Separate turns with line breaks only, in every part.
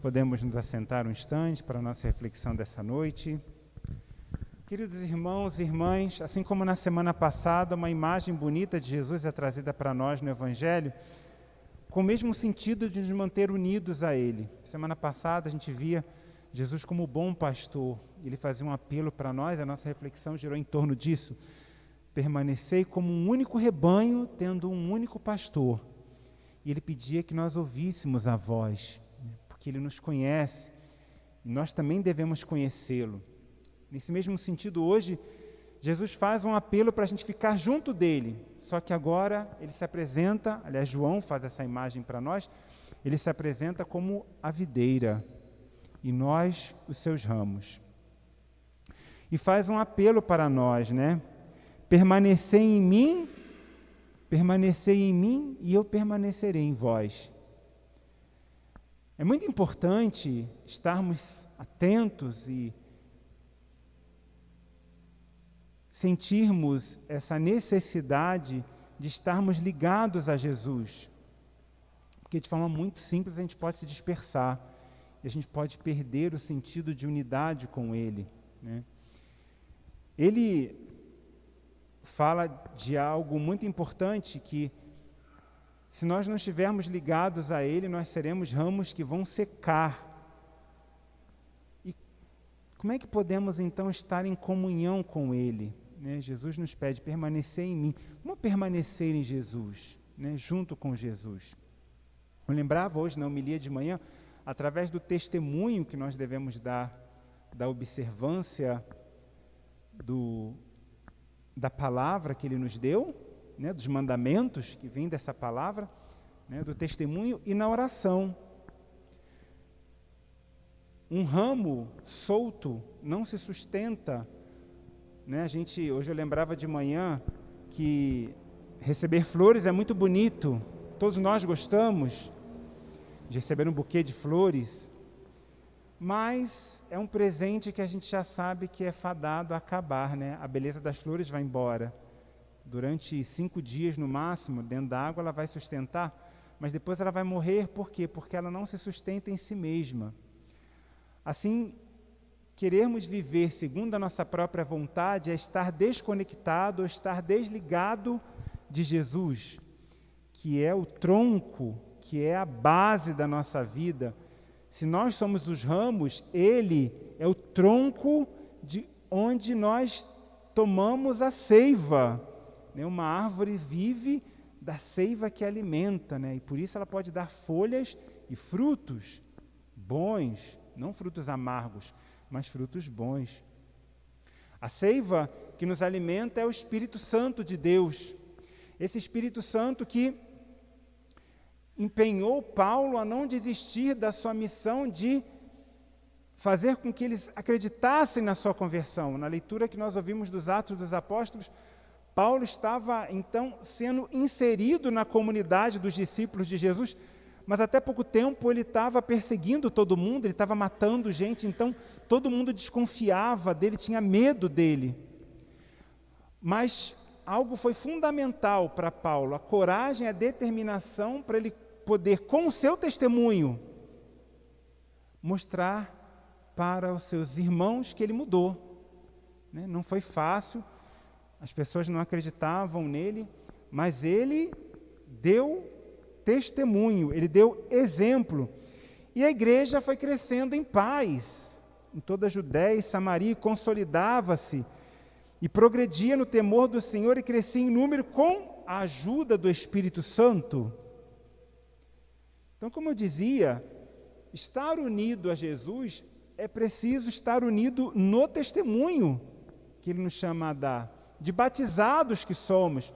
Podemos nos assentar um instante para a nossa reflexão dessa noite. Queridos irmãos e irmãs, assim como na semana passada, uma imagem bonita de Jesus é trazida para nós no Evangelho, com o mesmo sentido de nos manter unidos a Ele. Semana passada a gente via Jesus como bom pastor, Ele fazia um apelo para nós, a nossa reflexão girou em torno disso. Permanecei como um único rebanho, tendo um único pastor. E Ele pedia que nós ouvíssemos a voz, porque Ele nos conhece, e nós também devemos conhecê-lo. Nesse mesmo sentido, hoje, Jesus faz um apelo para a gente ficar junto dele, só que agora ele se apresenta, aliás, João faz essa imagem para nós, ele se apresenta como a videira, e nós, os seus ramos. E faz um apelo para nós, né? Permanecei em mim e eu permanecerei em vós. É muito importante estarmos atentos e sentirmos essa necessidade de estarmos ligados a Jesus. Porque de forma muito simples a gente pode se dispersar e a gente pode perder o sentido de unidade com Ele, né? Ele fala de algo muito importante, que se nós não estivermos ligados a Ele, nós seremos ramos que vão secar. E como é que podemos então estar em comunhão com Ele? Né? Jesus nos pede, permanecer em mim. Como permanecer em Jesus? Né? Junto com Jesus. Eu lembrava hoje na homilia de manhã, através do testemunho que nós devemos dar, da observância da palavra que Ele nos deu, né, dos mandamentos que vêm dessa palavra, né, do testemunho e na oração. Um ramo solto não se sustenta, né? Hoje eu lembrava de manhã que receber flores é muito bonito, todos nós gostamos de receber um buquê de flores, mas é um presente que a gente já sabe que é fadado a acabar, né? A beleza das flores vai embora. Durante 5 dias no máximo, dentro da água ela vai sustentar, mas depois ela vai morrer, por quê? Porque ela não se sustenta em si mesma. Assim, querermos viver segundo a nossa própria vontade é estar desconectado, ou estar desligado de Jesus, que é o tronco, que é a base da nossa vida. Se nós somos os ramos, Ele é o tronco de onde nós tomamos a seiva. Uma árvore vive da seiva que alimenta, né? E por isso ela pode dar folhas e frutos bons, não frutos amargos, mas frutos bons. A seiva que nos alimenta é o Espírito Santo de Deus. Esse Espírito Santo que empenhou Paulo a não desistir da sua missão de fazer com que eles acreditassem na sua conversão. Na leitura que nós ouvimos dos Atos dos Apóstolos, Paulo estava, então, sendo inserido na comunidade dos discípulos de Jesus, mas até pouco tempo ele estava perseguindo todo mundo, ele estava matando gente, então todo mundo desconfiava dele, tinha medo dele. Mas algo foi fundamental para Paulo, a coragem, a determinação para ele poder, com o seu testemunho, mostrar para os seus irmãos que ele mudou. Né? Não foi fácil, as pessoas não acreditavam nele, mas ele deu testemunho, ele deu exemplo. E a igreja foi crescendo em paz, em toda a Judéia e Samaria, consolidava-se e progredia no temor do Senhor e crescia em número com a ajuda do Espírito Santo. Então, como eu dizia, estar unido a Jesus é preciso estar unido no testemunho que Ele nos chama a dar, de batizados que somos.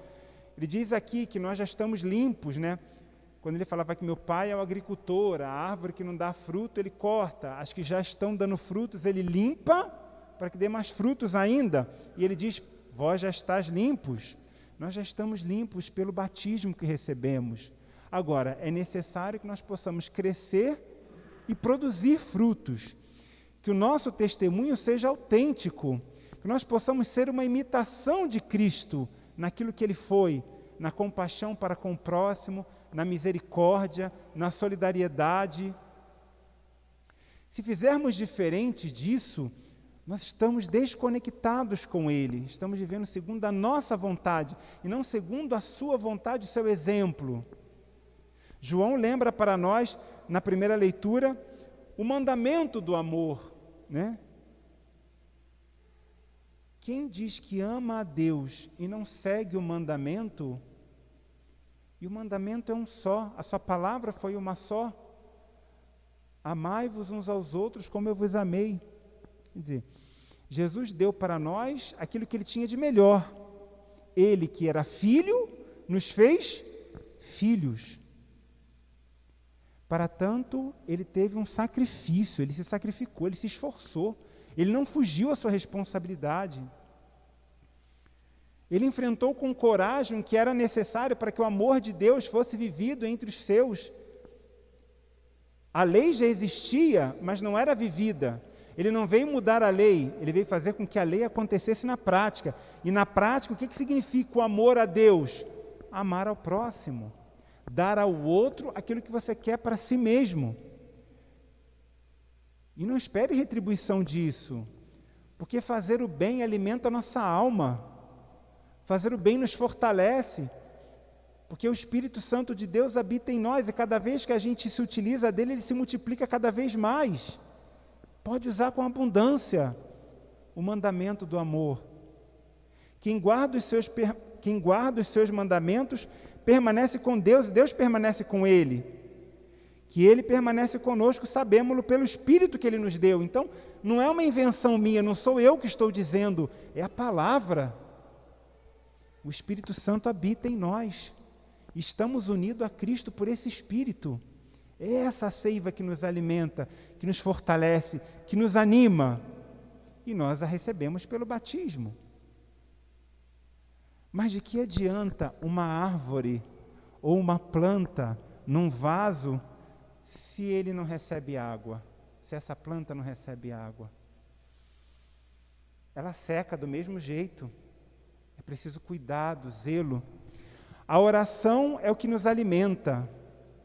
Ele diz aqui que nós já estamos limpos, né? Quando ele falava que meu pai é o agricultor, a árvore que não dá fruto, ele corta, as que já estão dando frutos, ele limpa para que dê mais frutos ainda. E ele diz, vós já estáis limpos. Nós já estamos limpos pelo batismo que recebemos. Agora, é necessário que nós possamos crescer e produzir frutos. Que o nosso testemunho seja autêntico. Que nós possamos ser uma imitação de Cristo naquilo que Ele foi, na compaixão para com o próximo, na misericórdia, na solidariedade. Se fizermos diferente disso, nós estamos desconectados com Ele, estamos vivendo segundo a nossa vontade, e não segundo a sua vontade, o seu exemplo. João lembra para nós, na primeira leitura, o mandamento do amor, né? Quem diz que ama a Deus e não segue o mandamento, e o mandamento é um só, a sua palavra foi uma só, amai-vos uns aos outros como eu vos amei. Quer dizer, Jesus deu para nós aquilo que Ele tinha de melhor. Ele, que era filho, nos fez filhos. Para tanto, Ele teve um sacrifício, Ele se sacrificou, Ele se esforçou, Ele não fugiu à sua responsabilidade. Ele enfrentou com coragem o que era necessário para que o amor de Deus fosse vivido entre os seus. A lei já existia, mas não era vivida. Ele não veio mudar a lei, ele veio fazer com que a lei acontecesse na prática. E na prática, o que significa o amor a Deus? Amar ao próximo. Dar ao outro aquilo que você quer para si mesmo. E não espere retribuição disso, porque fazer o bem alimenta a nossa alma. Fazer o bem nos fortalece, porque o Espírito Santo de Deus habita em nós, e cada vez que a gente se utiliza dele, ele se multiplica cada vez mais. Pode usar com abundância o mandamento do amor. Quem guarda os seus mandamentos permanece com Deus, e Deus permanece com ele. Que ele permanece conosco, sabemos-lo pelo Espírito que ele nos deu. Então, não é uma invenção minha, não sou eu que estou dizendo, é a palavra. O Espírito Santo habita em nós. Estamos unidos a Cristo por esse Espírito. É essa seiva que nos alimenta, que nos fortalece, que nos anima. E nós a recebemos pelo batismo. Mas de que adianta uma árvore ou uma planta num vaso se ele não recebe água? Se essa planta não recebe água? Ela seca do mesmo jeito. É preciso cuidado, zelo. A oração é o que nos alimenta,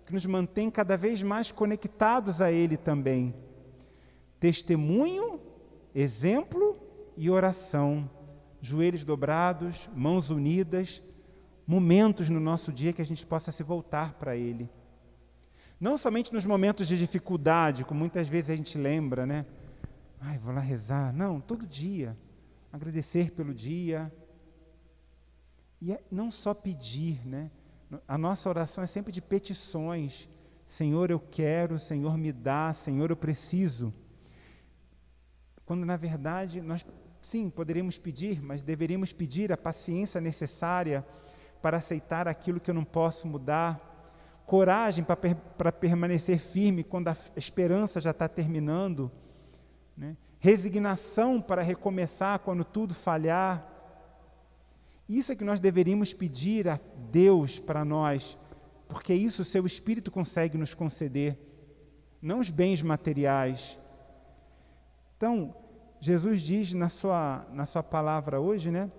que nos mantém cada vez mais conectados a Ele também. Testemunho, exemplo e oração. Joelhos dobrados, mãos unidas, momentos no nosso dia que a gente possa se voltar para Ele. Não somente nos momentos de dificuldade, como muitas vezes a gente lembra, né? Ai, vou lá rezar. Não, todo dia. Agradecer pelo dia. E não só pedir, né? A nossa oração é sempre de petições. Senhor, eu quero, Senhor, me dá, Senhor, eu preciso. Quando, na verdade, nós, sim, poderíamos pedir, mas deveríamos pedir a paciência necessária para aceitar aquilo que eu não posso mudar, coragem para permanecer firme quando a esperança já está terminando, né? Resignação para recomeçar quando tudo falhar. Isso é que nós deveríamos pedir a Deus para nós, porque isso o seu Espírito consegue nos conceder, não os bens materiais. Então, Jesus diz na sua palavra hoje, né,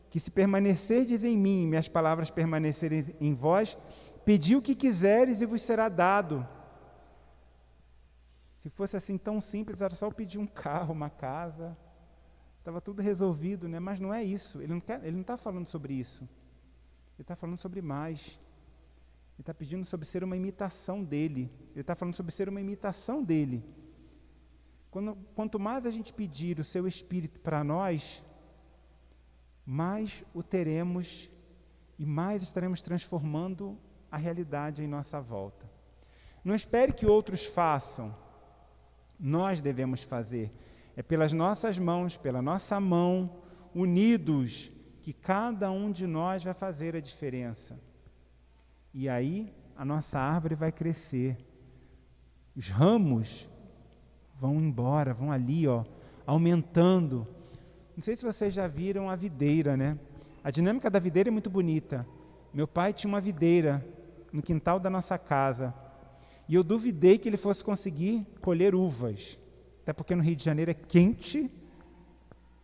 que se permanecerdes em mim, minhas palavras permanecerem em vós, pedi o que quiseres e vos será dado. Se fosse assim tão simples, era só pedir um carro, uma casa, estava tudo resolvido, né? Mas não é isso, ele não está falando sobre isso, ele está falando sobre mais, ele está pedindo sobre ser uma imitação dele, ele está falando sobre ser uma imitação dele. Quanto mais a gente pedir o seu Espírito para nós, mais o teremos e mais estaremos transformando a realidade em nossa volta. Não espere que outros façam, nós devemos fazer. É pelas nossas mãos, pela nossa mão, unidos, que cada um de nós vai fazer a diferença. E aí a nossa árvore vai crescer. Os ramos vão embora, vão ali, ó, aumentando. Não sei se vocês já viram a videira, né? A dinâmica da videira é muito bonita. Meu pai tinha uma videira no quintal da nossa casa. E eu duvidei que ele fosse conseguir colher uvas. Até porque no Rio de Janeiro é quente.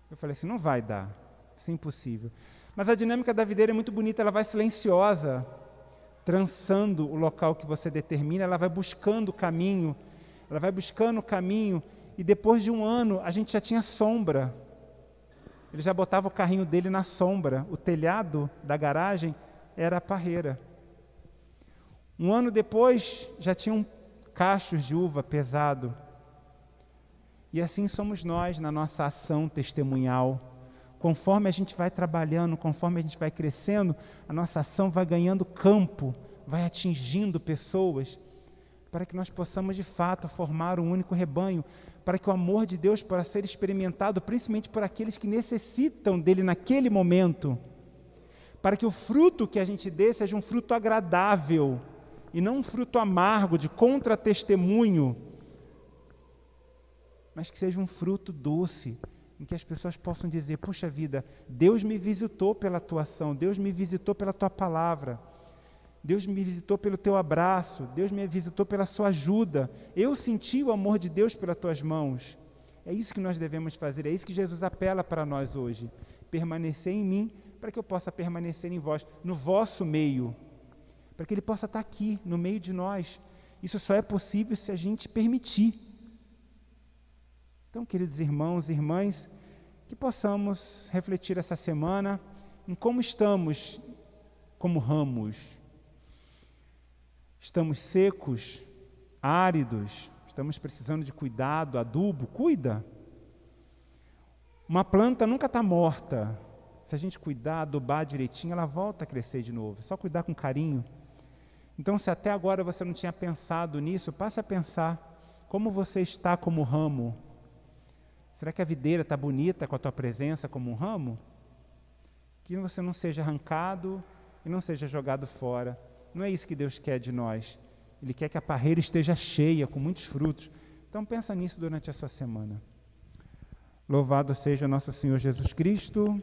Eu falei assim, não vai dar, isso é impossível. Mas a dinâmica da videira é muito bonita, ela vai silenciosa, trançando o local que você determina, ela vai buscando o caminho, ela vai buscando o caminho, e depois de um ano a gente já tinha sombra. Ele já botava o carrinho dele na sombra, o telhado da garagem era a parreira. Um ano depois já tinham cachos de uva pesado. E assim somos nós na nossa ação testemunhal. Conforme a gente vai trabalhando, conforme a gente vai crescendo, a nossa ação vai ganhando campo, vai atingindo pessoas, para que nós possamos de fato formar um único rebanho, para que o amor de Deus possa ser experimentado, principalmente por aqueles que necessitam dele naquele momento, para que o fruto que a gente dê seja um fruto agradável, e não um fruto amargo, de contra-testemunho, mas que seja um fruto doce, em que as pessoas possam dizer, puxa vida, Deus me visitou pela tua ação, Deus me visitou pela tua palavra, Deus me visitou pelo teu abraço, Deus me visitou pela sua ajuda, eu senti o amor de Deus pelas tuas mãos. É isso que nós devemos fazer, é isso que Jesus apela para nós hoje, permanecer em mim, para que eu possa permanecer em vós, no vosso meio, para que Ele possa estar aqui, no meio de nós. Isso só é possível se a gente permitir. Então, queridos irmãos e irmãs, que possamos refletir essa semana em como estamos como ramos. Estamos secos, áridos, estamos precisando de cuidado, adubo, cuida. Uma planta nunca está morta. Se a gente cuidar, adubar direitinho, ela volta a crescer de novo. É só cuidar com carinho. Então, se até agora você não tinha pensado nisso, passe a pensar como você está como ramo. Será que a videira está bonita com a tua presença como um ramo? Que você não seja arrancado e não seja jogado fora. Não é isso que Deus quer de nós. Ele quer que a parreira esteja cheia, com muitos frutos. Então pensa nisso durante a sua semana. Louvado seja nosso Senhor Jesus Cristo.